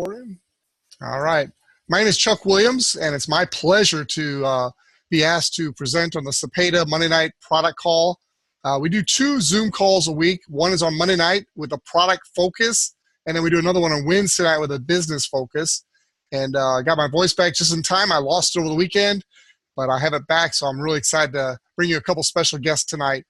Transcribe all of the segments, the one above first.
All right. My name is Chuck Williams, and it's my pleasure to be asked to present on the Cepeda Monday night product call. We do 2 Zoom calls a week. One is on Monday night with a product focus, and then we do another one on Wednesday night with a business focus. And I got my voice back just in time. I lost it over the weekend, but I have it back, so I'm really excited to bring you a couple special guests tonight.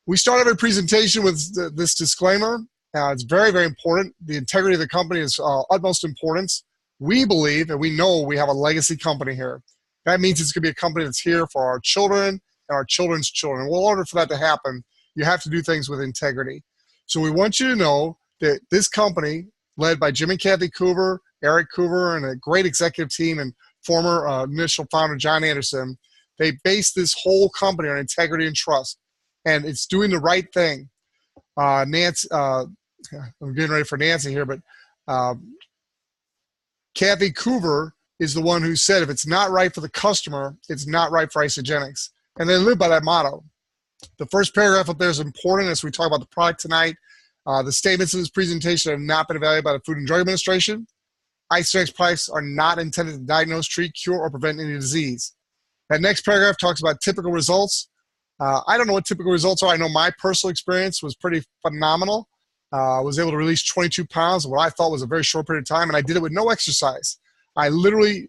We start every presentation with this disclaimer. It's very, very important. The integrity of the company is utmost importance. We believe and we know we have a legacy company here. That means it's going to be a company that's here for our children and our children's children. Well, in order for that to happen, you have to do things with integrity. So we want you to know that this company, led by Jim and Kathy Coover, Eric Coover, and a great executive team, and former initial founder John Anderson, they base this whole company on integrity and trust. And it's doing the right thing. Nancy, I'm getting ready for Nancy here, but Kathy Coover is the one who said, if it's not right for the customer, it's not right for Isagenix. And they live by that motto. The first paragraph up there is important as we talk about the product tonight. The statements in this presentation have not been evaluated by the Food and Drug Administration. Isagenix products are not intended to diagnose, treat, cure, or prevent any disease. That next paragraph talks about typical results. I don't know what typical results are. I know my personal experience was pretty phenomenal. I was able to release 22 pounds in what I thought was a very short period of time, and I did it with no exercise. I literally,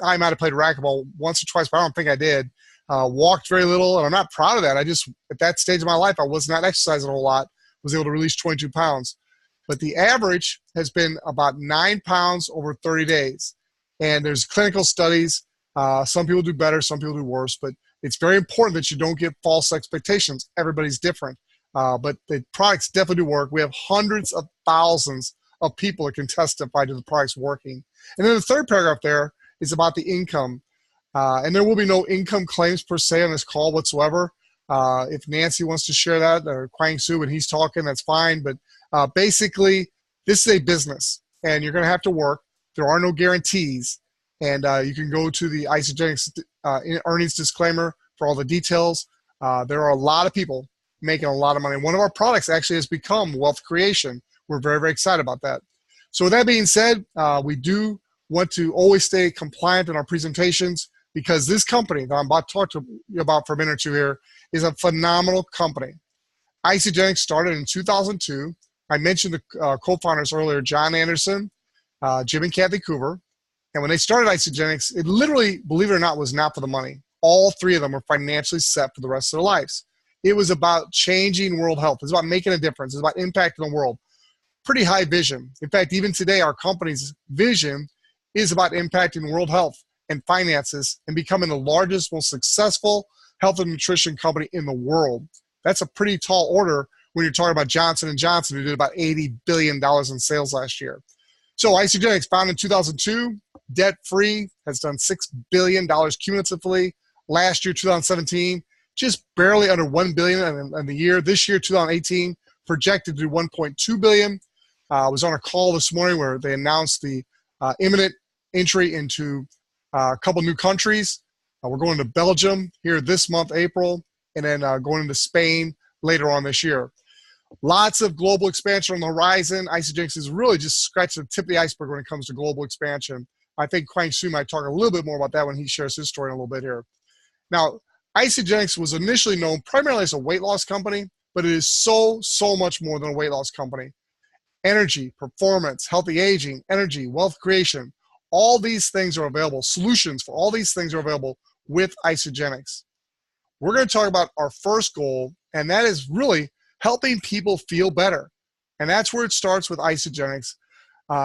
I might have played racquetball once or twice, but I don't think I did. Walked very little, and I'm not proud of that. I just, at that stage of my life, I was not exercising a whole lot, was able to release 22 pounds. But the average has been about 9 pounds over 30 days. And there's clinical studies. Some people do better, some people do worse, but it's very important that you don't get false expectations. Everybody's different. But the products definitely do work. We have hundreds of thousands of people that can testify to the products working. And then the third paragraph there is about the income. And there will be no income claims per se on this call whatsoever. If Nancy wants to share that, or Kwangsoo when he's talking, that's fine. But basically, this is a business, and you're going to have to work. There are no guarantees. And you can go to the Isagenix earnings disclaimer for all the details. There are a lot of people making a lot of money. One of our products actually has become wealth creation. We're very, very excited about that. So with that being said, we do want to always stay compliant in our presentations, because this company that I'm about to talk to you about for a minute or two here is a phenomenal company. Isagenix started in 2002. I mentioned the co-founders earlier, John Anderson, Jim and Kathy Coover. And when they started Isagenix, it literally, believe it or not, was not for the money. All 3 of them were financially set for the rest of their lives. It was about changing world health. It was about making a difference. It was about impacting the world. Pretty high vision. In fact, even today, our company's vision is about impacting world health and finances and becoming the largest, most successful health and nutrition company in the world. That's a pretty tall order when you're talking about Johnson & Johnson, who did about $80 billion in sales last year. So Isagenix, founded in 2002, debt-free, has done $6 billion cumulatively. Last year, 2017, just barely under $1 billion in the year. This year, 2018, projected to do $1.2 billion. I was on a call this morning where they announced the imminent entry into a couple new countries. We're going to Belgium here this month, April, and then going into Spain later on this year. Lots of global expansion on the horizon. Isagenix is really just scratching the tip of the iceberg when it comes to global expansion. I think Kwangsoo might talk a little bit more about that when he shares his story in a little bit here. Now, Isagenix was initially known primarily as a weight loss company, but it is so much more than a weight loss company. Energy, performance, healthy aging, energy, wealth creation, all these things are available. Solutions for all these things are available with Isagenix. We're going to talk about our first goal, and that is really helping people feel better. And that's where it starts with Isagenix.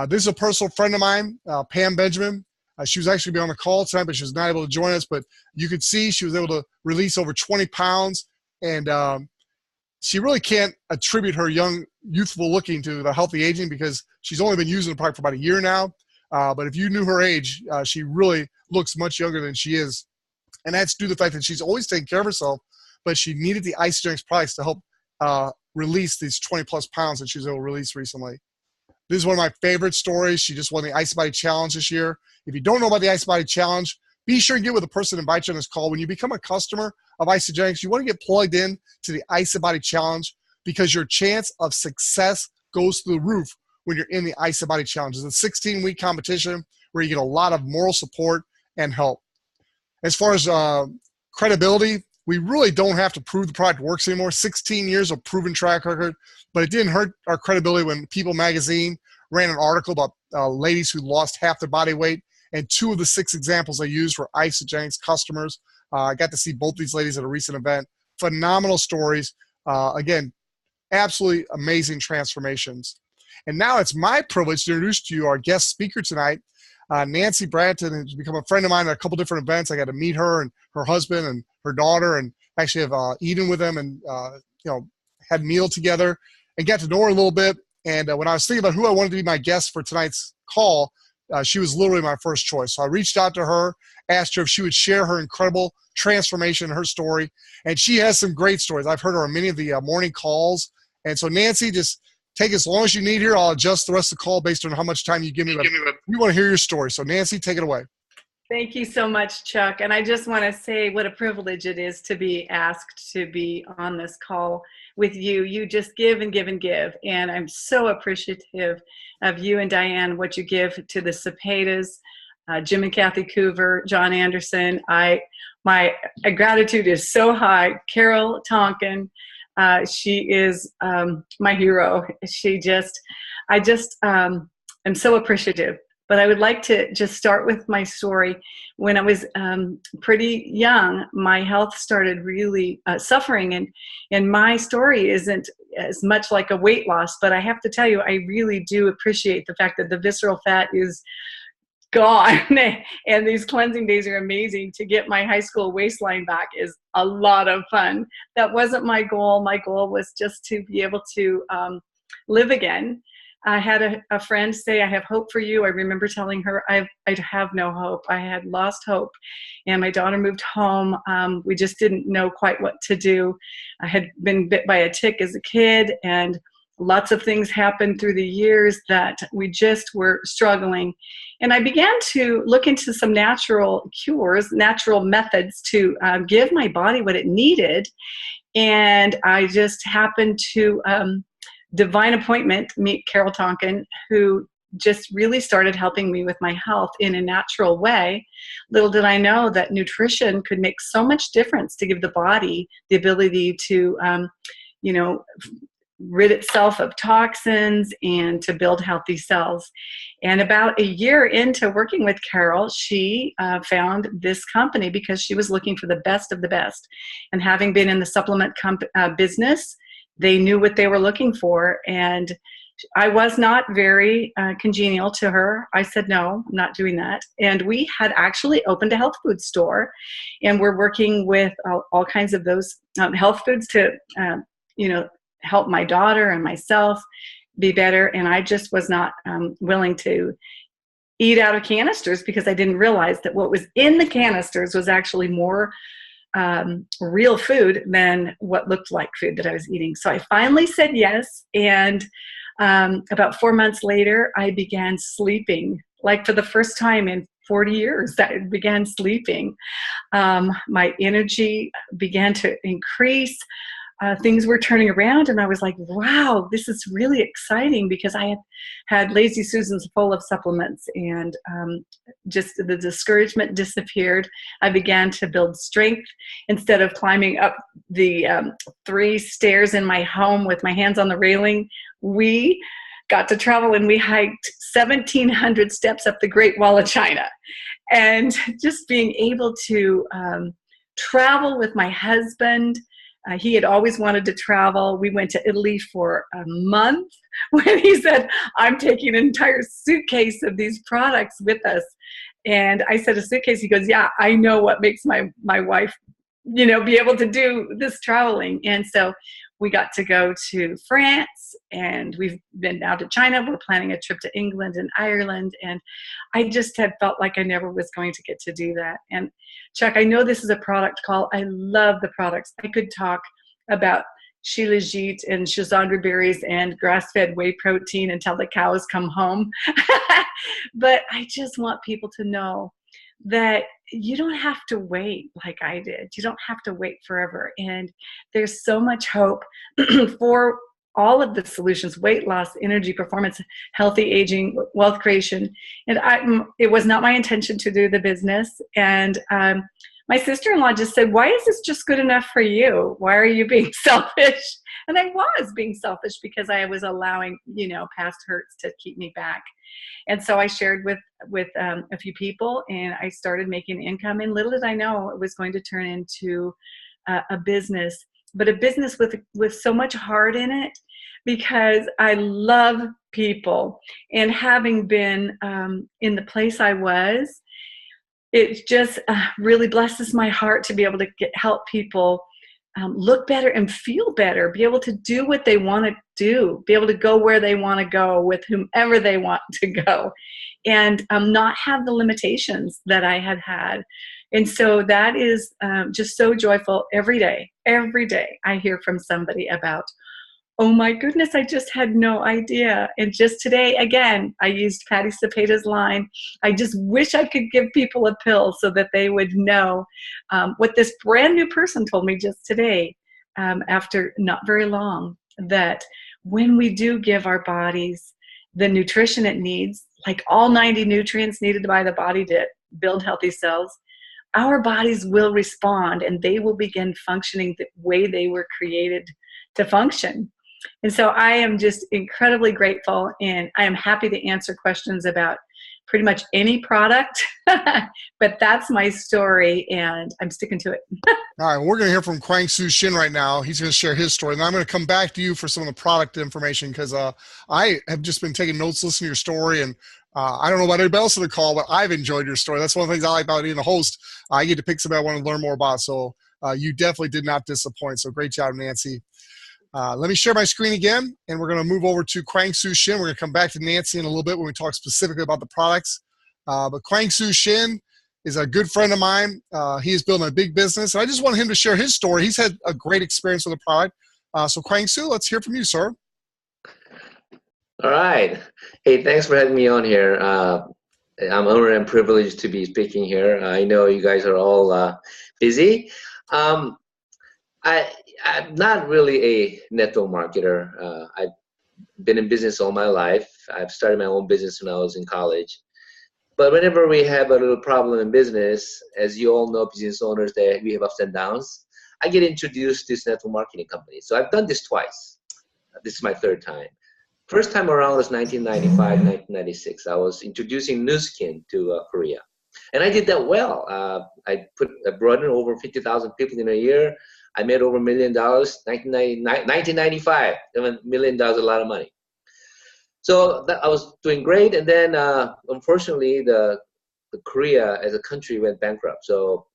This is a personal friend of mine, Pam Benjamin. She was actually on the call tonight, but she was not able to join us. But you could see she was able to release over 20 pounds. And she really can't attribute her young, youthful looking to the healthy aging, because she's only been using the product for about a year now. But if you knew her age, she really looks much younger than she is. And that's due to the fact that she's always taken care of herself, but she needed the Isagenix products to help release these 20+ pounds that she was able to release recently. This is one of my favorite stories. She just won the Ice Body Challenge this year. If you don't know about the Ice Body Challenge, be sure and get with the person that invites you on this call. When you become a customer of Isagenix, you want to get plugged in to the Ice Body Challenge, because your chance of success goes through the roof when you're in the IsaBody Challenge. It's a 16-week competition where you get a lot of moral support and help. As far as credibility, we really don't have to prove the product works anymore. 16 years of proven track record, but it didn't hurt our credibility when People magazine ran an article about ladies who lost half their body weight, and 2 of the 6 examples I used were Isagenix customers. I got to see both these ladies at a recent event. Phenomenal stories. Again, absolutely amazing transformations. And now it's my privilege to introduce to you our guest speaker tonight. Nancy Bratton has become a friend of mine at a couple different events. I got to meet her and her husband and her daughter, and actually have eaten with them and had a meal together and got to know her a little bit. And when I was thinking about who I wanted to be my guest for tonight's call, she was literally my first choice. So I reached out to her, asked her if she would share her incredible transformation, her story, and she has some great stories. I've heard her on many of the morning calls. And so Nancy, just take as long as you need here. I'll adjust the rest of the call based on how much time you give me. But we want to hear your story. So Nancy, take it away. Thank you so much, Chuck. And I just want to say what a privilege it is to be asked to be on this call with you. You just give and give and give. And I'm so appreciative of you and Diane, what you give to the Cepedas, Jim and Kathy Coover, John Anderson. My gratitude is so high. Carol Tonkin, she is my hero. I am so appreciative. But I would like to just start with my story. When I was pretty young, my health started really suffering. And my story isn't as much like a weight loss, but I have to tell you, I really do appreciate the fact that the visceral fat is gone. And these cleansing days are amazing. To get my high school waistline back is a lot of fun. That wasn't my goal. My goal was just to be able to live again. I had a friend say, I have hope for you. I remember telling her, I have no hope. I had lost hope. And my daughter moved home. We just didn't know quite what to do. I had been bit by a tick as a kid, and lots of things happened through the years that we just were struggling. And I began to look into some natural cures, natural methods to give my body what it needed. And I just happened to divine appointment meet Carol Tonkin, who just really started helping me with my health in a natural way. Little did I know that nutrition could make so much difference to give the body the ability to, rid itself of toxins and to build healthy cells. And about a year into working with Carol, she found this company because she was looking for the best of the best. And having been in the supplement business, they knew what they were looking for, and I was not very congenial to her. I said, no, I'm not doing that. And we had actually opened a health food store, and we're working with all kinds of those health foods to, help my daughter and myself be better. And I just was not willing to eat out of canisters because I didn't realize that what was in the canisters was actually more real food than what looked like food that I was eating. So I finally said yes. And about 4 months later, I began sleeping, like for the first time in 40 years, I began sleeping. My energy began to increase. Things were turning around, and I was like, wow, this is really exciting, because I had Lazy Susans full of supplements, and just the discouragement disappeared. I began to build strength. Instead of climbing up the 3 stairs in my home with my hands on the railing, we got to travel, and we hiked 1,700 steps up the Great Wall of China. And just being able to travel with my husband. He had always wanted to travel. We went to Italy for a month when he said, I'm taking an entire suitcase of these products with us. And I said, a suitcase? He goes, yeah, I know what makes my wife, be able to do this traveling. And so we got to go to France, and we've been now to China. We're planning a trip to England and Ireland. And I just had felt like I never was going to get to do that. And Chuck, I know this is a product call. I love the products. I could talk about Shilajit and Shazandra berries and grass-fed whey protein until the cows come home. But I just want people to know that you don't have to wait like I did. You don't have to wait forever. And there's so much hope for all of the solutions: weight loss, energy, performance, healthy aging, wealth creation. And it was not my intention to do the business. And my sister-in-law just said, why is this just good enough for you? Why are you being selfish? And I was being selfish because I was allowing, past hurts to keep me back. And so I shared with a few people, and I started making income. And little did I know it was going to turn into a business, but a business with so much heart in it, because I love people. And having been in the place I was, it just really blesses my heart to be able to help people look better and feel better, be able to do what they want to do, be able to go where they want to go with whomever they want to go, and not have the limitations that I had had. And so that is just so joyful. Every day I hear from somebody about, oh my goodness, I just had no idea. And just today, again, I used Patty Cepeda's line. I just wish I could give people a pill so that they would know what this brand new person told me just today, after not very long, that when we do give our bodies the nutrition it needs, like all 90 nutrients needed by the body to build healthy cells, our bodies will respond, and they will begin functioning the way they were created to function. And so I am just incredibly grateful, and I am happy to answer questions about pretty much any product, but that's my story, and I'm sticking to it. All right, we're going to hear from Kwangsoo Shin right now. He's going to share his story, and I'm going to come back to you for some of the product information, because I have just been taking notes, listening to your story, and I don't know about anybody else on the call, but I've enjoyed your story. That's one of the things I like about being the host. I get to pick somebody I want to learn more about, so you definitely did not disappoint, so great job, Nancy. Let me share my screen again, and we're going to move over to Kwangsoo Shin. We're going to come back to Nancy in a little bit when we talk specifically about the products. But Kwangsoo Shin is a good friend of mine. He is building a big business, and I just want him to share his story. He's had a great experience with the product. So Kwangsoo, let's hear from you, sir. All right. Hey, thanks for having me on here. I'm honored and privileged to be speaking here. I know you guys are all busy. I'm not really a network marketer. I've been in business all my life. I've started my own business when I was in college. But whenever we have a little problem in business, as you all know, business owners, that we have ups and downs, I get introduced to this network marketing company. So I've done this twice. This is my third time. First time around was 1995, 1996. I was introducing Nu Skin to Korea. And I did that well. I brought in over 50,000 people in a year. I made over $1 million. 1995, $1 million is a lot of money. So I was doing great, and then unfortunately, the Korea as a country went bankrupt. So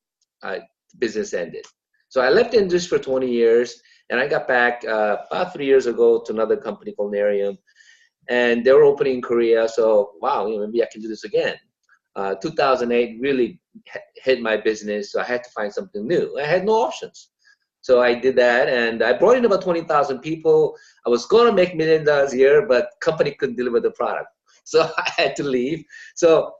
business ended. So I left the industry for 20 years, and I got back about 3 years ago to another company called Narium, and they were opening in Korea. So wow, maybe I can do this again. 2008 really hit my business, so I had to find something new. I had no options. So I did that, and I brought in about 20,000 people. I was going to make $1 million a year, but company couldn't deliver the product. So I had to leave. So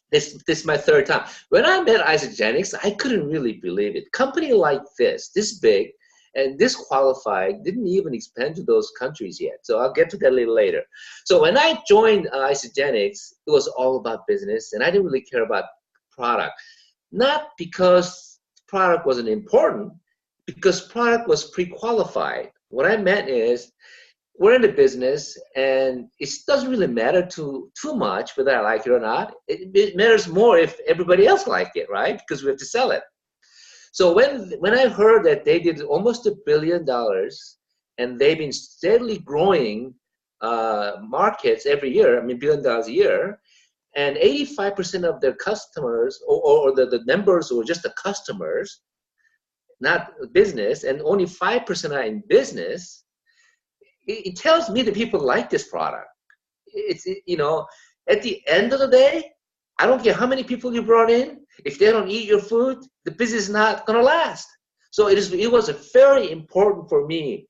this is my third time. When I met Isagenix, I couldn't really believe it. Company like this big, and this qualified, didn't even expand to those countries yet. So I'll get to that a little later. So when I joined Isagenix, it was all about business, and I didn't really care about product. Not because product wasn't important, because product was pre-qualified. What I meant is, we're in the business, and it doesn't really matter too much whether I like it or not. It matters more if everybody else likes it, right? Because we have to sell it. So when I heard that they did almost $1 billion, and they've been steadily growing markets every year, $1 billion a year, and 85% of their customers, or the members were just the customers, not business, and only 5% are in business, it tells me that people like this product. It's, at the end of the day, I don't care how many people you brought in. If they don't eat your food, the business is not going to last. So it was very important for me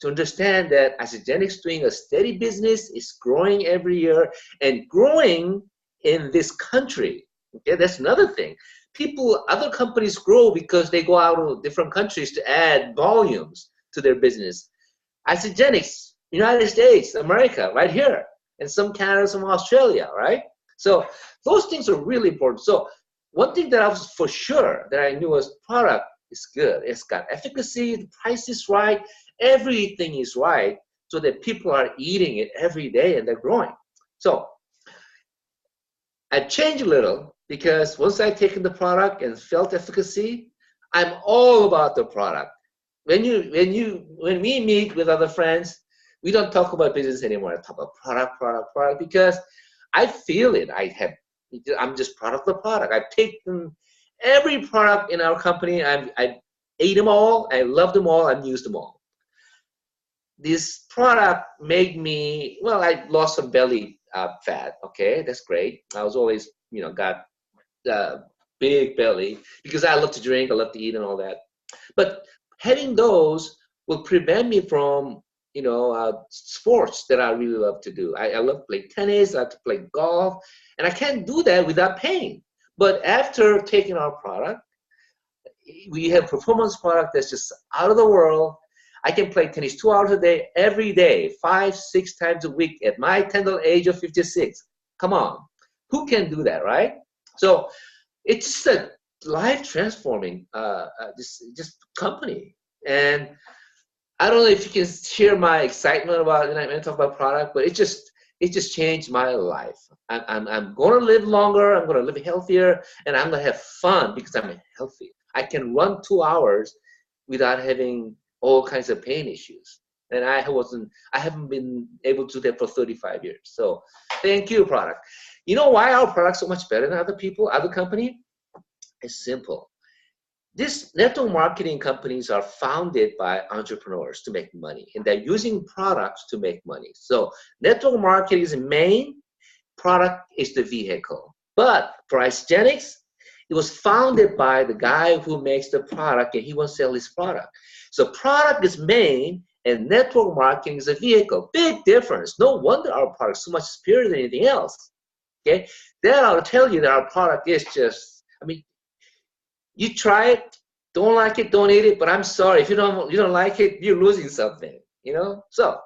to understand that Isagenix doing a steady business, is growing every year, and growing in this country. Okay, that's another thing. Other companies grow because they go out to different countries to add volumes to their business. Isagenix United States, America, right here, and some Canada, some Australia, right? So those things are really important. So one thing that I was for sure that I knew was product is good. It's got efficacy, the price is right, everything is right, so that people are eating it every day and they're growing. So I changed a little because once I taken the product and felt efficacy, I'm all about the product. When we meet with other friends, we don't talk about business anymore. I talk about product, because I feel it. I'm just proud of the product. I've taken every product in our company. I ate them all. I loved them all. I've used them all. This product made me, well, I lost some belly fat. Okay, that's great. I was always, got big belly because I love to drink, I love to eat and all that. But having those will prevent me from, sports that I really love to do. I love to play tennis, I like to play golf, and I can't do that without pain. But after taking our product, we have performance product that's just out of the world. I can play tennis 2 hours a day, every day, 5-6 times a week at my tender age of 56. Come on, who can do that, right? So it's just a life-transforming just company. And I don't know if you can hear my excitement about when I talk about product, but it just changed my life. I'm going to live longer, I'm going to live healthier, and I'm going to have fun because I'm healthy. I can run 2 hours without having all kinds of pain issues. And I haven't been able to do that for 35 years. So thank you, product. You know why our product's so much better than other people, other company? It's simple. These network marketing companies are founded by entrepreneurs to make money, and they're using products to make money. So network marketing is the main, product is the vehicle. But for Isagenix, it was founded by the guy who makes the product, and he wants to sell his product. So product is main, and network marketing is a vehicle. Big difference. No wonder our product is so much superior than anything else. Okay, then I'll tell you that our product is just, you try it, don't like it, don't eat it, but I'm sorry, if you don't like it, you're losing something, So,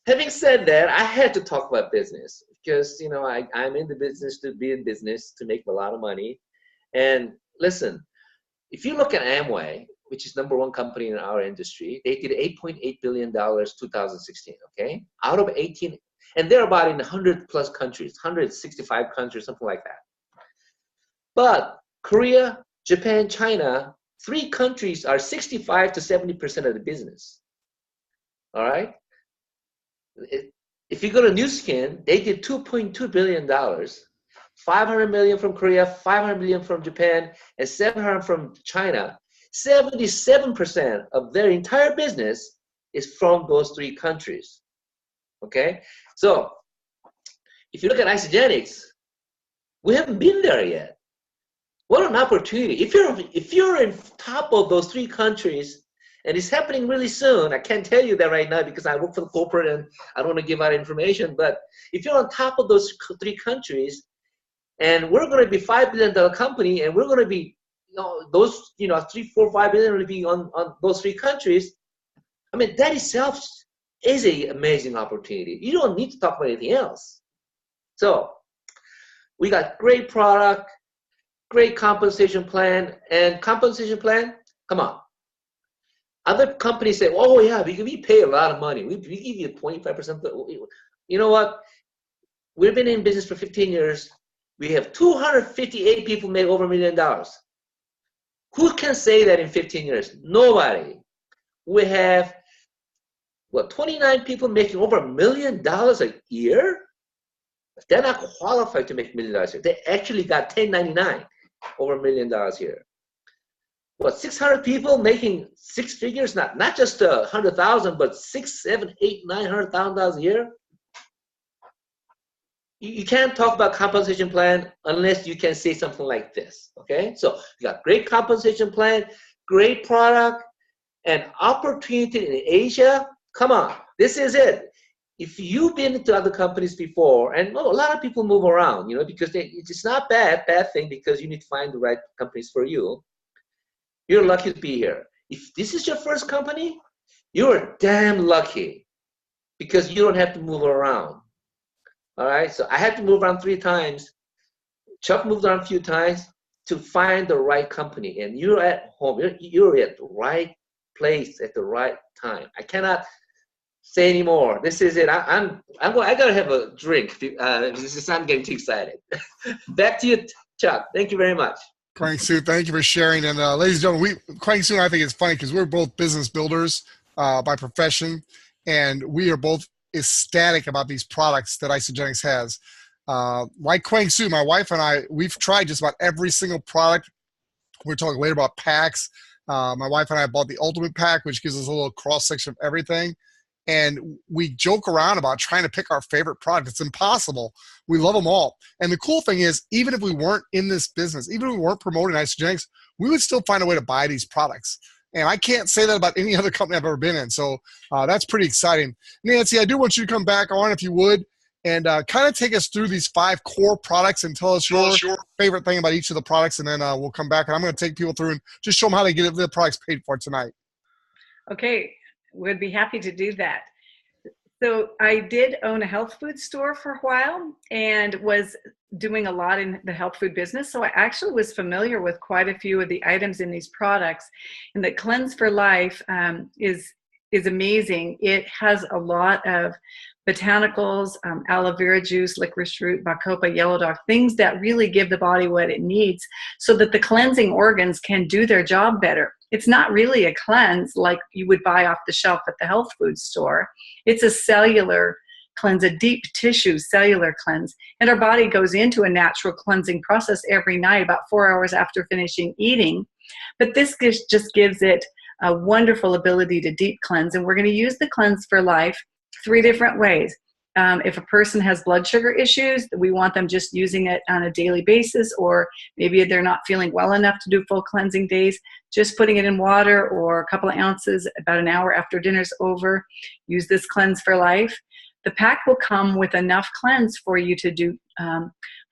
having said that, I had to talk about business because, I'm in the business to be in business, to make a lot of money. And listen, if you look at Amway, which is #1 company in our industry, they did $8.8 billion 2016, okay? Out of 18, and they're about in 100 plus countries, 165 countries, something like that. But Korea, Japan, China, 3 countries are 65 to 70% of the business. All right? If you go to New Skin, they did $2.2 billion, 500 million from Korea, 500 million from Japan, and 700 from China. 77% of their entire business is from those 3 countries. Okay? So, if you look at Isagenix, we haven't been there yet. What an opportunity. If you're in top of those 3 countries, and it's happening really soon, I can't tell you that right now because I work for the corporate and I don't want to give out information, but if you're on top of those 3 countries, and we're going to be $5 billion company, and we're going to be, those, 3, 4, 5 billion will be on those 3 countries, that itself is an amazing opportunity. You don't need to talk about anything else. So, we got great product, great compensation plan, and compensation plan, come on. Other companies say, oh yeah, we pay a lot of money. We give you 25%. You know what? We've been in business for 15 years. We have 258 people make over $1 million. Who can say that in 15 years? Nobody. We have, 29 people making over $1 million a year? They're not qualified to make $1 million a year. They actually got 1099 over $1 million here. 600 people making 6 figures, not just 100,000, but 6, 7, 8, 900,000 a year. You can't talk about compensation plan unless you can say something like this. Okay, so you got great compensation plan, great product, and opportunity in Asia. Come on, this is it. If you've been to other companies before, and a lot of people move around, because it's not bad thing because you need to find the right companies for you. You're lucky to be here. If this is your first company, you're damn lucky. because you don't have to move around. All right, so I had to move around 3 times. Chuck moved around a few times to find the right company, and you're at home. You're at the right place at the right time. I cannot say anymore. This is it. I gotta have a drink. I'm getting too excited. Back to you, Chuck. Thank you very much. Kwangsoo, thank you for sharing. And ladies and gentlemen, Kwangsoo and I think it's funny because we're both business builders by profession, and we are both ecstatic about these products that Isagenix has. Like Kwangsoo, my wife and I, we've tried just about every single product. We're talking later about packs. My wife and I bought the Ultimate Pack, which gives us a little cross-section of everything. And we joke around about trying to pick our favorite product. It's impossible. We love them all. And the cool thing is, even if we weren't in this business, even if we weren't promoting Isagenix, we would still find a way to buy these products. And I can't say that about any other company I've ever been in. So that's pretty exciting. Nancy, I do want you to come back on, if you would, and kind of take us through these 5 core products and tell us your favorite thing about each of the products. And then we'll come back, and I'm going to take people through and just show them how they get the products paid for tonight. Okay. Would be happy to do that. So I did own a health food store for a while and was doing a lot in the health food business. So I actually was familiar with quite a few of the items in these products. And the Cleanse for Life is amazing. It has a lot of botanicals, aloe vera juice, licorice root, bacopa, yellow dog, things that really give the body what it needs so that the cleansing organs can do their job better. It's not really a cleanse like you would buy off the shelf at the health food store. It's a cellular cleanse, a deep tissue cellular cleanse. And our body goes into a natural cleansing process every night, about 4 hours after finishing eating. But this just gives it a wonderful ability to deep cleanse. And we're going to use the Cleanse for Life 3 different ways. If a person has blood sugar issues, we want them just using it on a daily basis, or maybe they're not feeling well enough to do full cleansing days, just putting it in water or a couple of ounces about an hour after dinner's over. Use this Cleanse for Life. The pack will come with enough cleanse for you to do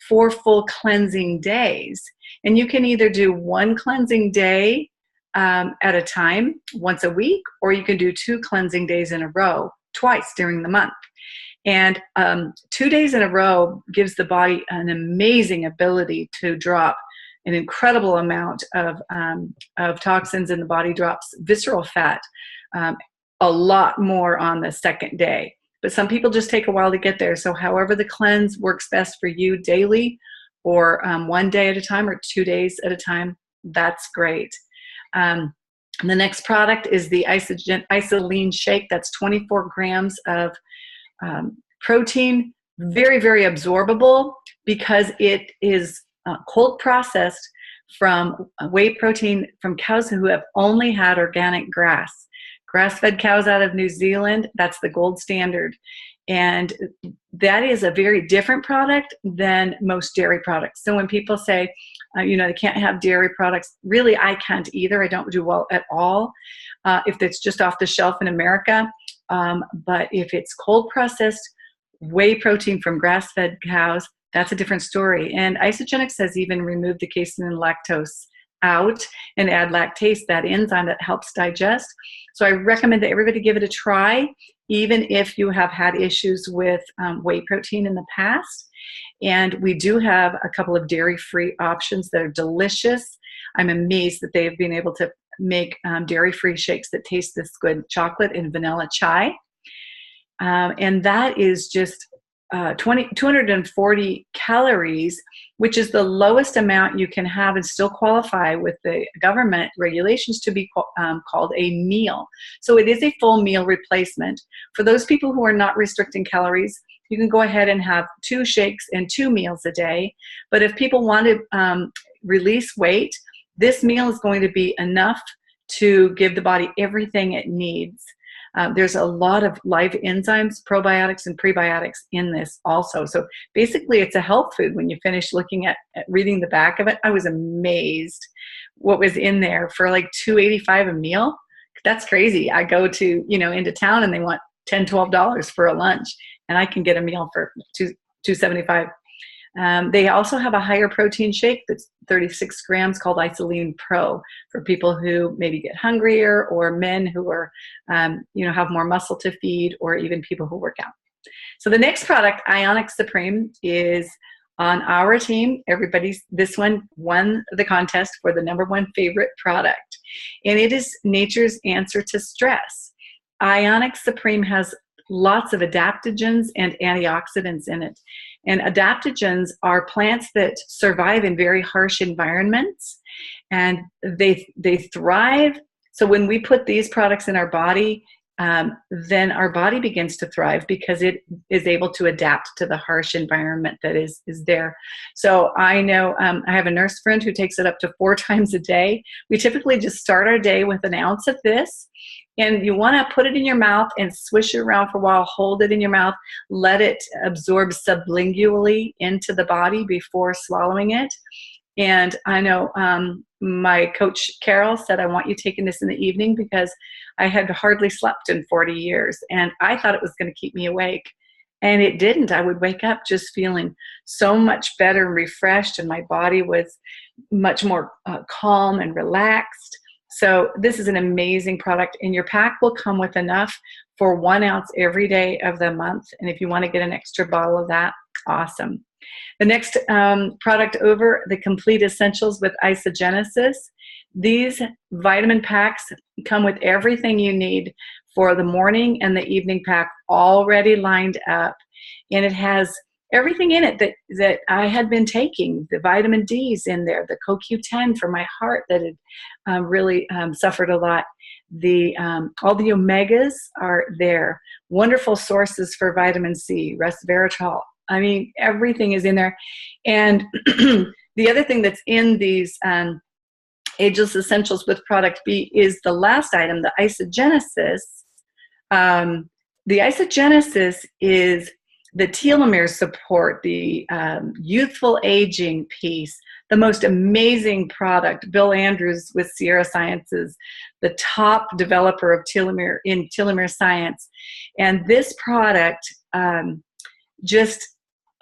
4 full cleansing days. And you can either do 1 cleansing day at a time, once a week, or you can do 2 cleansing days in a row, twice during the month. And 2 days in a row gives the body an amazing ability to drop an incredible amount of toxins in the body, drops visceral fat a lot more on the second day. But some people just take a while to get there. So however the cleanse works best for you, daily or 1 day at a time or 2 days at a time, that's great. The next product is the Isoline Shake. That's 24 grams of protein, very, very absorbable because it is cold processed from whey protein from cows who have only had organic grass. Grass-fed cows out of New Zealand, that's the gold standard. And that is a very different product than most dairy products. So when people say, they can't have dairy products, really I can't either. I don't do well at all if it's just off the shelf in America. But if it's cold processed whey protein from grass-fed cows, that's a different story. And Isagenix has even removed the casein and lactose out and add lactase, that enzyme that helps digest. So I recommend that everybody give it a try, even if you have had issues with whey protein in the past. And we do have a couple of dairy-free options that are delicious. I'm amazed that they have been able to make dairy-free shakes that taste this good, chocolate and vanilla chai. And that is just 240 calories, which is the lowest amount you can have and still qualify with the government regulations to be called a meal. So it is a full meal replacement. For those people who are not restricting calories, you can go ahead and have 2 shakes and 2 meals a day. But if people want to release weight, this meal is going to be enough to give the body everything it needs. There's a lot of live enzymes, probiotics, and prebiotics in this also. So basically, it's a health food. When you finish looking at reading the back of it, I was amazed what was in there for like $2.85 a meal. That's crazy. I go to, into town and they want $10, $12 for a lunch, and I can get a meal for $2.75. They also have a higher protein shake that's 36 grams called Isoline Pro for people who maybe get hungrier, or men who are, have more muscle to feed, or even people who work out. So the next product, Isagenix Supreme, is on our team. This one won the contest for the #1 favorite product, and it is nature's answer to stress. Isagenix Supreme has lots of adaptogens and antioxidants in it. And adaptogens are plants that survive in very harsh environments, and they thrive. So when we put these products in our body, then our body begins to thrive because it is able to adapt to the harsh environment that is there. So I know I have a nurse friend who takes it up to 4 times a day. We typically just start our day with an ounce of this. And you want to put it in your mouth and swish it around for a while, hold it in your mouth, let it absorb sublingually into the body before swallowing it. And I know my coach, Carol, said, I want you taking this in the evening because I had hardly slept in 40 years. And I thought it was going to keep me awake. And it didn't. I would wake up just feeling so much better and refreshed, and my body was much more calm and relaxed. So this is an amazing product, and your pack will come with enough for 1 ounce every day of the month. And if you want to get an extra bottle of that, awesome. The next product over, the Complete Essentials with Isagenix. These vitamin packs come with everything you need for the morning and the evening pack already lined up. And it has everything in it that I had been taking. The vitamin D's in there, the CoQ10 for my heart that had really suffered a lot. All the omegas are there. Wonderful sources for vitamin C, resveratrol. I mean, everything is in there. And the other thing that's in these Ageless Essentials with Product B is the last item, the Isagenix. The Isagenix is the telomere support, the youthful aging piece, the most amazing product. Bill Andrews with Sierra Sciences, the top developer of telomere science. And this product just,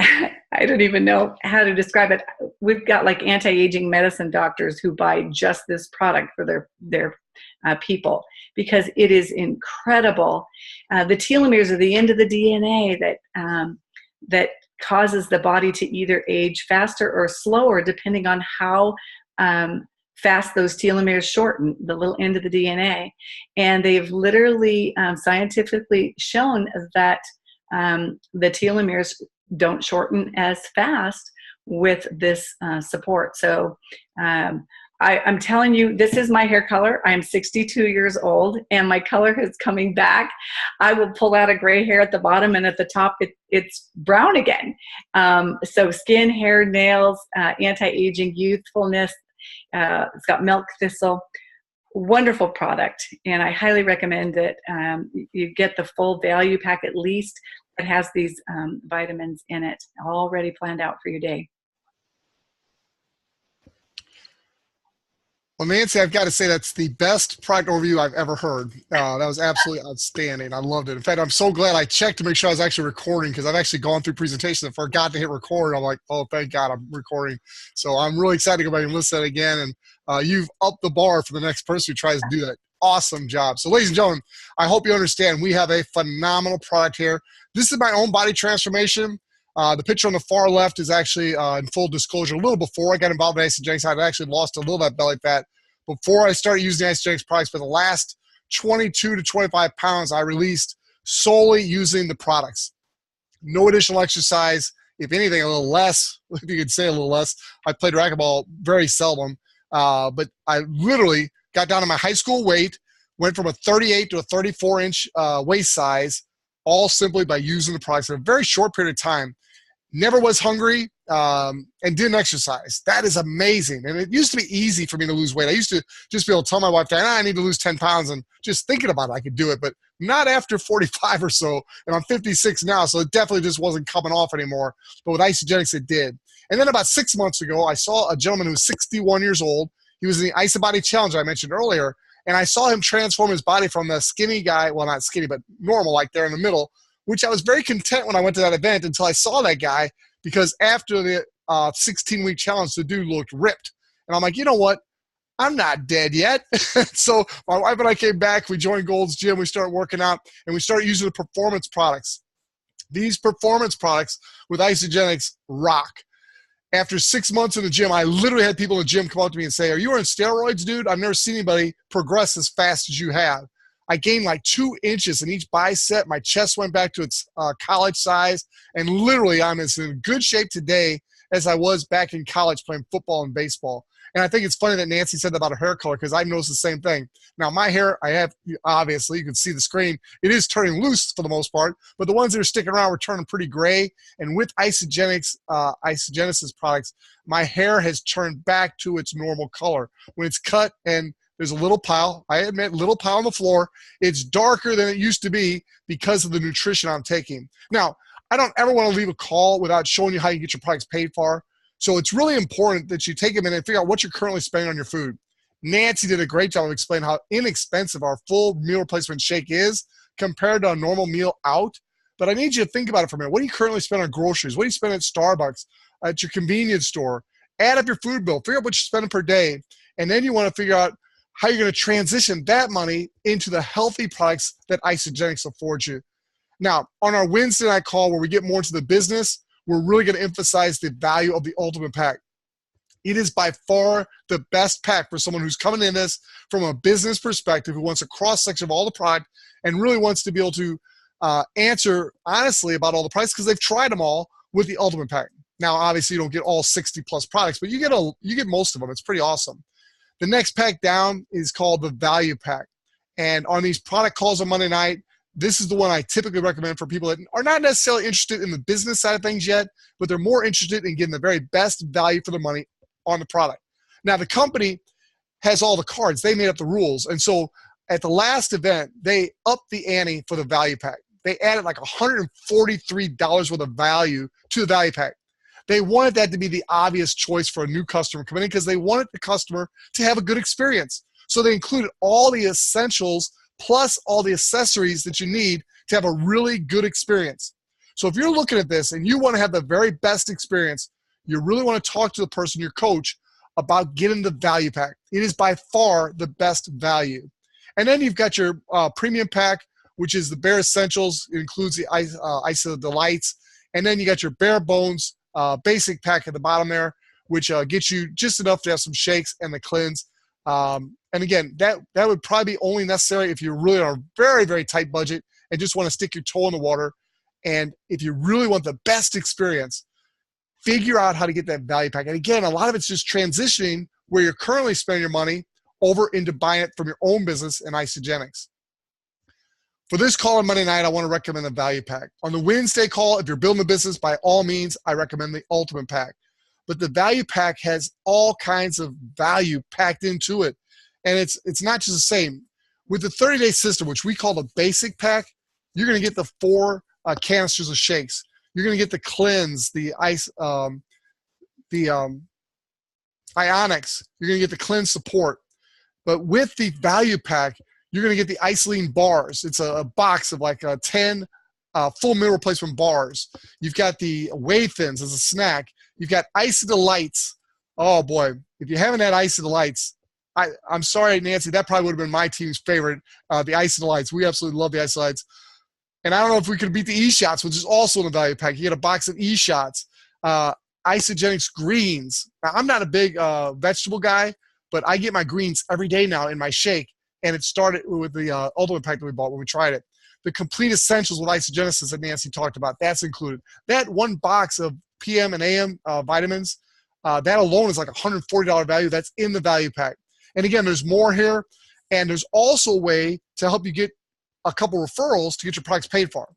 I don't even know how to describe it. We've got like anti-aging medicine doctors who buy just this product for their people because it is incredible. The telomeres are the end of the DNA that causes the body to either age faster or slower depending on how fast those telomeres shorten, the little end of the DNA. And they've literally scientifically shown that the telomeres don't shorten as fast with this support. So I'm telling you, this is my hair color. I am 62 years old and my color is coming back. I will pull out a gray hair at the bottom, and at the top it's brown again. So skin, hair, nails, anti-aging, youthfulness. It's got milk thistle. Wonderful product, and I highly recommend it. You get the full value pack at least. It has these vitamins in it already planned out for your day. Well, Nancy, I've got to say that's the best product overview I've ever heard. That was absolutely outstanding. I loved it. In fact, I'm so glad I checked to make sure I was actually recording, because I've actually gone through presentations and forgot to hit record. I'm like, oh, thank God I'm recording. So I'm really excited to go back and listen to that again. And you've upped the bar for the next person who tries to do that. Awesome job. So ladies and gentlemen, I hope you understand we have a phenomenal product here. This is my own body transformation. The picture on the far left is actually, in full disclosure, a little before I got involved in Isagenix. I had actually lost a little bit of belly fat before I started using the Isagenix products. For the last 22 to 25 pounds, I released solely using the products. No additional exercise. If anything, a little less, if you could say a little less. I played racquetball very seldom, but I literally got down to my high school weight, went from a 38 to a 34-inch waist size, all simply by using the products in a very short period of time. Never was hungry and didn't exercise. That is amazing. And it used to be easy for me to lose weight. I used to just be able to tell my wife, I need to lose 10 pounds, and just thinking about it, I could do it, but not after 45 or so. And I'm 56 now, so it definitely just wasn't coming off anymore. But with Isagenix, it did. And then about 6 months ago, I saw a gentleman who was 61 years old. He was in the IsaBody Challenge I mentioned earlier, and I saw him transform his body from the skinny guy, well, not skinny, but normal, like there in the middle, which I was very content when I went to that event until I saw that guy because after the 16-week challenge, the dude looked ripped. And I'm like, you know what? I'm not dead yet. So my wife and I came back. We joined Gold's Gym. We started working out, and we started using the performance products. These performance products with Isagenix rock. After 6 months in the gym, I literally had people in the gym come up to me and say, are you on steroids, dude? I've never seen anybody progress as fast as you have. I gained like 2 inches in each bicep. My chest went back to its college size. And literally, I'm as in good shape today as I was back in college playing football and baseball. And I think it's funny that Nancy said that about her hair color, because I noticed the same thing. Now, my hair, I have, obviously, you can see the screen. It is turning loose for the most part, but the ones that are sticking around were turning pretty gray. And with Isagenix's products, my hair has turned back to its normal color. When it's cut and there's a little pile, I admit, little pile on the floor, it's darker than it used to be because of the nutrition I'm taking. Now, I don't ever want to leave a call without showing you how you get your products paid for. So it's really important that you take a minute and figure out what you're currently spending on your food. Nancy did a great job of explaining how inexpensive our full meal replacement shake is compared to a normal meal out. But I need you to think about it for a minute. What do you currently spend on groceries? What do you spend at Starbucks, at your convenience store? Add up your food bill. Figure out what you're spending per day. And then you want to figure out how you're going to transition that money into the healthy products that Isagenix affords you. Now, on our Wednesday night call where we get more into the business, we're really going to emphasize the value of the Ultimate Pack. It is by far the best pack for someone who's coming in this from a business perspective, who wants a cross-section of all the product and really wants to be able to answer honestly about all the products, because they've tried them all with the Ultimate Pack. Now, obviously, you don't get all 60-plus products, but you get most of them. It's pretty awesome. The next pack down is called the Value Pack. And on these product calls on Monday night, this is the one I typically recommend for people that are not necessarily interested in the business side of things yet, but they're more interested in getting the very best value for their money on the product. Now, the company has all the cards. They made up the rules. And so at the last event, they upped the ante for the Value Pack. They added like $143 worth of value to the Value Pack. They wanted that to be the obvious choice for a new customer coming in, because they wanted the customer to have a good experience. So they included all the essentials plus all the accessories that you need to have a really good experience. So if you're looking at this and you want to have the very best experience, you really want to talk to the person, your coach, about getting the Value Pack. It is by far the best value. And then you've got your Premium Pack, which is the bare essentials. It includes the Ice of Delights. And then you got your bare bones basic pack at the bottom there, which gets you just enough to have some shakes and the cleanse. And again, that would probably be only necessary if you're really on a very, very tight budget and just want to stick your toe in the water. And if you really want the best experience, figure out how to get that Value Pack. And again, a lot of it's just transitioning where you're currently spending your money over into buying it from your own business in Isagenix. For this call on Monday night, I want to recommend the Value Pack. On the Wednesday call, if you're building a business, by all means, I recommend the Ultimate Pack. But the Value Pack has all kinds of value packed into it. And it's not just the same. With the 30-day system, which we call the Basic Pack, you're going to get the 4 canisters of shakes. You're going to get the cleanse, the Ionics. You're going to get the cleanse support. But with the Value Pack, you're going to get the Isolene bars. It's a box of like 10 full meal replacement bars. You've got the Whey Thins as a snack. You've got Ice of Delights. Oh, boy. If you haven't had Ice of Delights, I'm sorry, Nancy, that probably would have been my team's favorite, the Ice of Delights. We absolutely love the Ice of Delights. And I don't know if we could beat the E-Shots, which is also in the Value Pack. You get a box of E-Shots. Isagenix greens. Now, I'm not a big vegetable guy, but I get my greens every day now in my shake. And it started with the Ultimate Pack that we bought when we tried it. The Complete Essentials with Isagenix that Nancy talked about, that's included. That one box of PM and AM vitamins, that alone is like $140 value. That's in the Value Pack. And again, there's more here. And there's also a way to help you get a couple referrals to get your products paid for.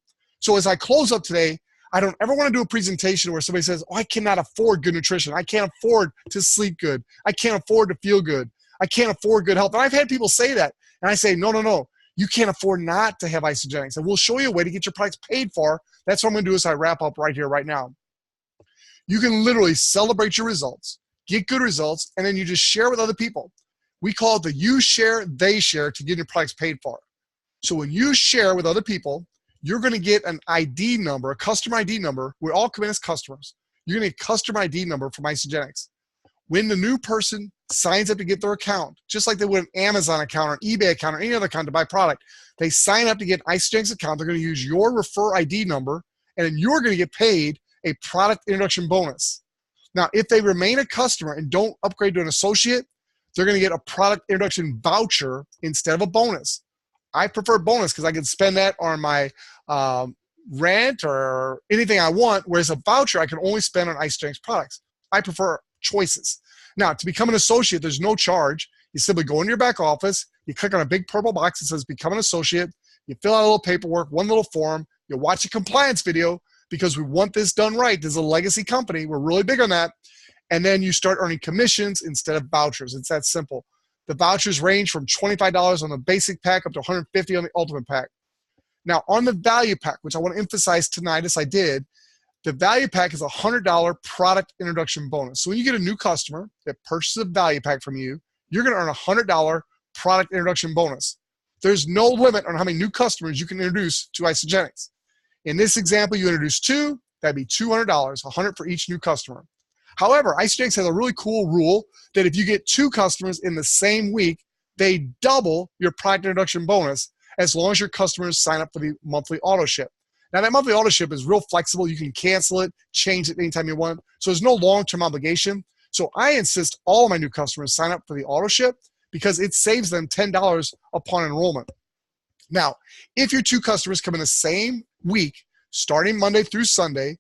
So as I close up today, I don't ever want to do a presentation where somebody says, oh, I cannot afford good nutrition. I can't afford to sleep good. I can't afford to feel good. I can't afford good health. And I've had people say that. And I say, no. You can't afford not to have Isagenix. And we'll show you a way to get your products paid for. That's what I'm going to do as I wrap up right here, right now. You can literally celebrate your results, get good results, and then you just share with other people. We call it the you share, they share to get your products paid for. So when you share with other people, you're going to get an ID number, a customer ID number. We all come in as customers. you're going to get a customer ID number from Isagenix. When the new person signs up to get their account, just like they would an Amazon account or an eBay account or any other account to buy product, they sign up to get an Isagenix account. They're going to use your refer ID number, and then you're going to get paid a product introduction bonus. Now, if they remain a customer and don't upgrade to an associate, they're going to get a product introduction voucher instead of a bonus. I prefer bonus because I can spend that on my rent or anything I want, whereas a voucher I can only spend on Isagenix products. I prefer choices. Now, to become an associate, there's no charge. You simply go into your back office, you click on a big purple box that says Become an Associate, you fill out a little paperwork, one little form, you watch a compliance video because we want this done right. This is a legacy company. We're really big on that. And then you start earning commissions instead of vouchers. It's that simple. The vouchers range from $25 on the basic pack up to $150 on the ultimate pack. Now, on the value pack, which I want to emphasize tonight as I did, the value pack is a $100 product introduction bonus. So when you get a new customer that purchases a value pack from you, you're going to earn a $100 product introduction bonus. There's no limit on how many new customers you can introduce to Isagenix. In this example, you introduce 2, that'd be $200, $100 for each new customer. However, Isagenix has a really cool rule that if you get 2 customers in the same week, they double your product introduction bonus as long as your customers sign up for the monthly auto ship. Now, that monthly auto ship is real flexible. You can cancel it, change it anytime you want. So there's no long-term obligation. So I insist all of my new customers sign up for the auto ship because it saves them $10 upon enrollment. Now, if your 2 customers come in the same week, starting Monday through Sunday,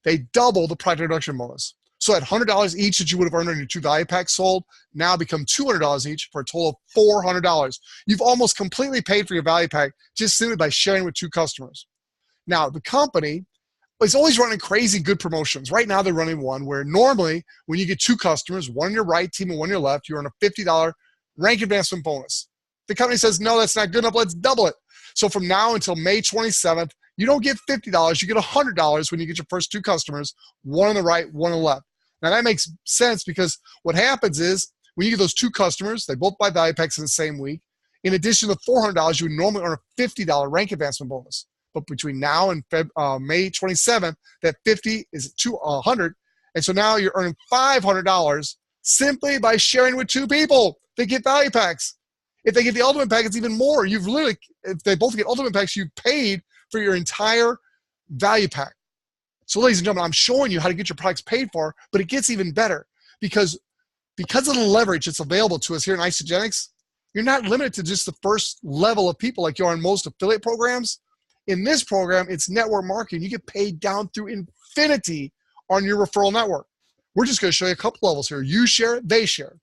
they double the product introduction bonus. So at $100 each that you would have earned on your 2 value packs sold now become $200 each for a total of $400. You've almost completely paid for your value pack just simply by sharing with 2 customers. Now, the company is always running crazy good promotions. Right now, they're running one where normally when you get 2 customers, one on your right team and one on your left, you earn a $50 rank advancement bonus. The company says, no, that's not good enough. Let's double it. So from now until May 27th, you don't get $50. You get $100 when you get your first 2 customers, one on the right, one on the left. Now, that makes sense because what happens is when you get those 2 customers, they both buy value packs in the same week. In addition to the $400, you would normally earn a $50 rank advancement bonus. But between now and May 27th, that 50 is to 100. And so now you're earning $500 simply by sharing with 2 people that get value packs. If they get the ultimate pack, it's even more. You've literally, if they both get ultimate packs, you've paid for your entire value pack. So ladies and gentlemen, I'm showing you how to get your products paid for, but it gets even better because of the leverage that's available to us here in Isagenix, you're not limited to just the first level of people like you are in most affiliate programs. In this program, it's network marketing. You get paid down through infinity on your referral network. We're just going to show you a couple levels here. You share, they share.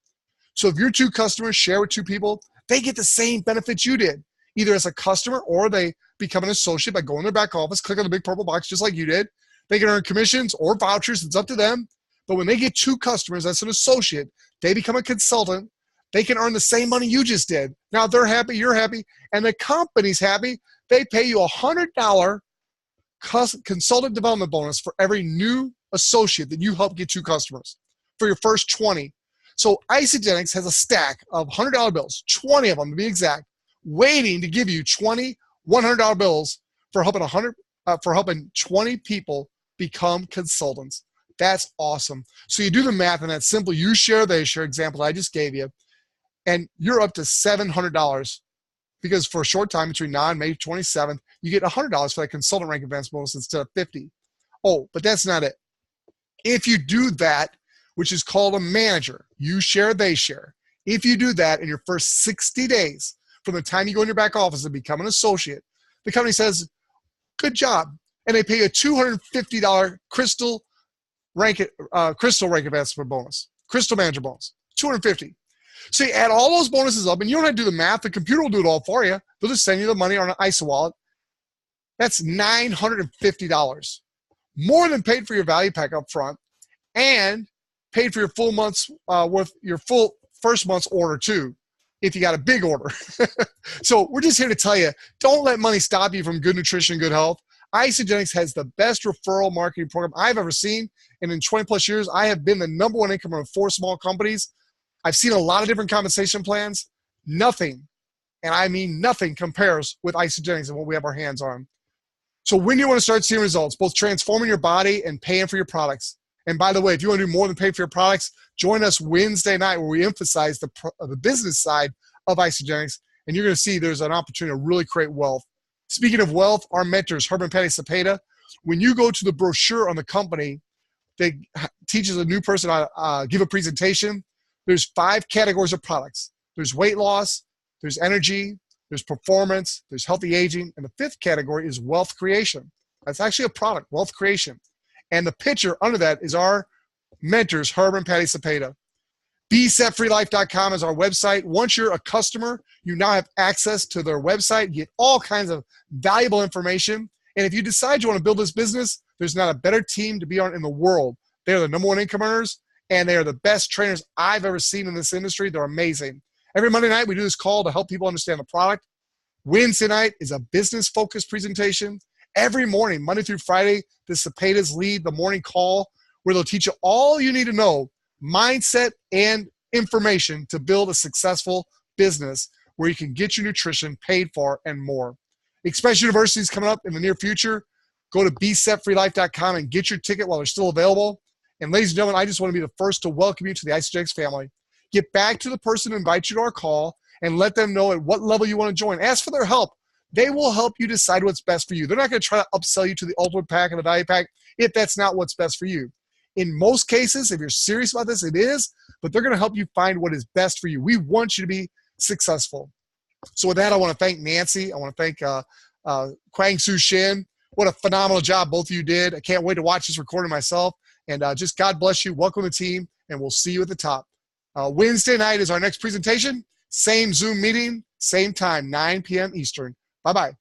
So if your 2 customers share with 2 people, they get the same benefits you did, either as a customer or they become an associate by going to their back office, click on the big purple box just like you did. They can earn commissions or vouchers. It's up to them. But when they get 2 customers as an associate, they become a consultant. They can earn the same money you just did. Now, they're happy, you're happy, and the company's happy. They pay you a $100 consultant development bonus for every new associate that you help get 2 customers for your first 20. So Isagenix has a stack of $100 bills, 20 of them to be exact, waiting to give you 20 $100 bills for helping 20 people become consultants. That's awesome. So you do the math on that simple you share, they share example I just gave you, and you're up to $700 because for a short time between now and May 27th, you get $100 for that consultant rank advance bonus instead of $50. Oh, but that's not it. If you do that, which is called a manager, you share, they share. If you do that in your first 60 days from the time you go in your back office and become an associate, the company says, good job. And they pay you a $250 crystal rank advancement bonus, crystal manager bonus, $250. So you add all those bonuses up, and you don't have to do the math. The computer will do it all for you. They'll just send you the money on an ISA wallet. That's $950. More than paid for your value pack up front and paid for your full month's your full first month's order too, if you got a big order. So we're just here to tell you, don't let money stop you from good nutrition, good health. Isagenix has the best referral marketing program I've ever seen. And in 20 plus years, I have been the #1 incomer of 4 small companies. I've seen a lot of different compensation plans. Nothing, and I mean nothing, compares with Isagenix and what we have our hands on. So when you want to start seeing results, both transforming your body and paying for your products, And by the way, if you want to do more than pay for your products, join us Wednesday night where we emphasize the business side of Isagenix, and you're going to see there's an opportunity to really create wealth. Speaking of wealth, our mentors, Herb and Patty Cepeda, when you go to the brochure on the company, they teaches a new person how to give a presentation. There's 5 categories of products. There's weight loss, there's energy, there's performance, there's healthy aging, and the 5th category is wealth creation. That's actually a product, wealth creation. And the picture under that is our mentors, Herb and Patty Cepeda. BeSetFreeLife.com is our website. Once you're a customer, you now have access to their website. You get all kinds of valuable information. And if you decide you want to build this business, there's not a better team to be on in the world. They're the #1 income earners, and they are the best trainers I've ever seen in this industry. They're amazing. Every Monday night, we do this call to help people understand the product. Wednesday night is a business-focused presentation. Every morning, Monday through Friday, the Cepedas lead the morning call where they'll teach you all you need to know, mindset and information to build a successful business where you can get your nutrition paid for and more. Express University is coming up in the near future. Go to BeSetFreeLife.com and get your ticket while they're still available. And ladies and gentlemen, I just want to be the first to welcome you to the Isagenix family. Get back to the person who invites you to our call and let them know at what level you want to join. Ask for their help. They will help you decide what's best for you. They're not going to try to upsell you to the ultimate pack and the value pack if that's not what's best for you. In most cases, if you're serious about this, it is, but they're going to help you find what is best for you. We want you to be successful. So with that, I want to thank Nancy. I want to thank Kwangsoo Shin. What a phenomenal job both of you did. I can't wait to watch this recording myself. And just God bless you. Welcome to the team, and we'll see you at the top. Wednesday night is our next presentation. Same Zoom meeting, same time, 9 p.m. Eastern. Bye-bye.